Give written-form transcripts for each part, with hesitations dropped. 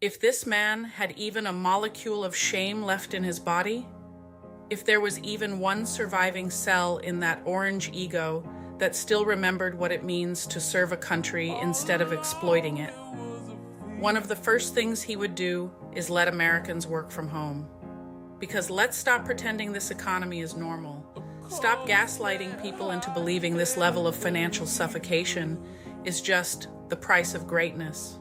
If this man had even a molecule of shame left in his body, if there was even one surviving cell in that orange ego that still remembered what it means to serve a country instead of exploiting it, one of the first things he would do is let Americans work from home. Because let's stop pretending this economy is normal. Stop gaslighting people into believing this level of financial suffocation is just the price of greatness.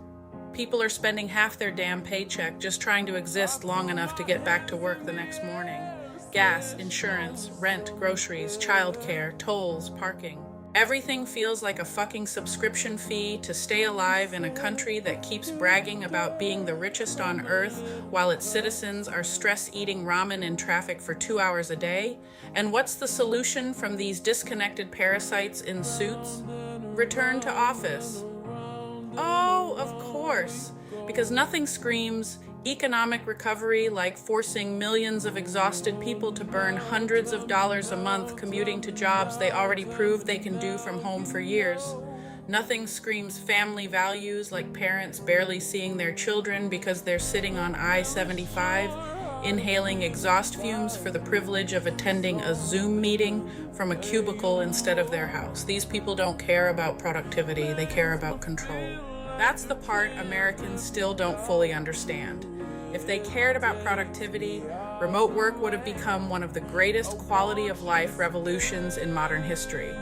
People are spending half their damn paycheck just trying to exist long enough to get back to work the next morning. Gas, insurance, rent, groceries, childcare, tolls, parking. Everything feels like a fucking subscription fee to stay alive in a country that keeps bragging about being the richest on earth while its citizens are stress-eating ramen in traffic for 2 hours a day. And what's the solution from these disconnected parasites in suits? Return to office. Oh, of course, because nothing screams economic recovery like forcing millions of exhausted people to burn hundreds of dollars a month commuting to jobs they already proved they can do from home for years. Nothing screams family values like parents barely seeing their children because they're sitting on I-75, inhaling exhaust fumes for the privilege of attending a Zoom meeting from a cubicle instead of their house. These people don't care about productivity, they care about control. That's the part Americans still don't fully understand. If they cared about productivity, remote work would have become one of the greatest quality of life revolutions in modern history.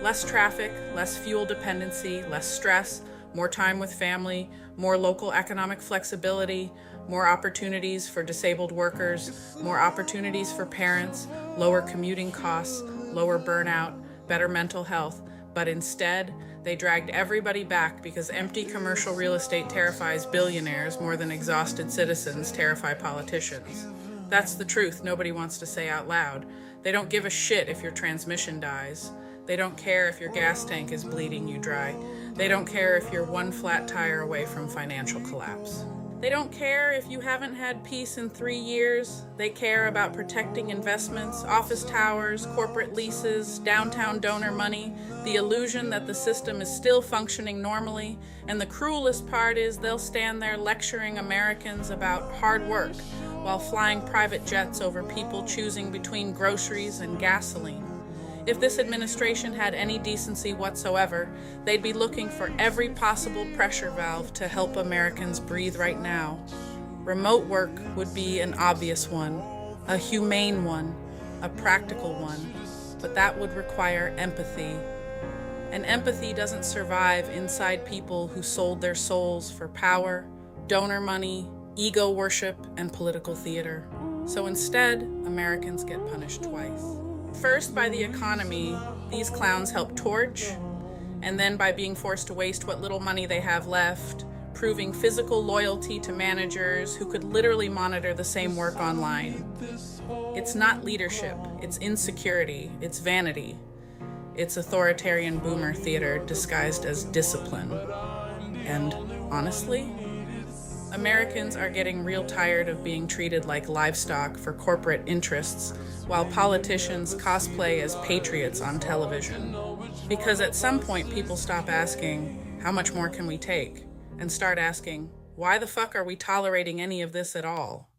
Less traffic, less fuel dependency, less stress, more time with family, more local economic flexibility, more opportunities for disabled workers, more opportunities for parents, lower commuting costs, lower burnout, better mental health. But instead, they dragged everybody back because empty commercial real estate terrifies billionaires more than exhausted citizens terrify politicians. That's the truth nobody wants to say out loud. They don't give a shit if your transmission dies. They don't care if your gas tank is bleeding you dry. They don't care if you're one flat tire away from financial collapse. They don't care if you haven't had peace in 3 years. They care about protecting investments, office towers, corporate leases, downtown donor money, the illusion that the system is still functioning normally. And the cruelest part is they'll stand there lecturing Americans about hard work while flying private jets over people choosing between groceries and gasoline. If this administration had any decency whatsoever, they'd be looking for every possible pressure valve to help Americans breathe right now. Remote work would be an obvious one, a humane one, a practical one, but that would require empathy. And empathy doesn't survive inside people who sold their souls for power, donor money, ego worship, and political theater. So instead, Americans get punished twice. First, by the economy, these clowns help torch, and then by being forced to waste what little money they have left, proving physical loyalty to managers who could literally monitor the same work online. It's not leadership, it's insecurity, it's vanity. It's authoritarian boomer theater disguised as discipline. And honestly, Americans are getting real tired of being treated like livestock for corporate interests while politicians cosplay as patriots on television. Because at some point people stop asking, how much more can we take? And start asking, why the fuck are we tolerating any of this at all?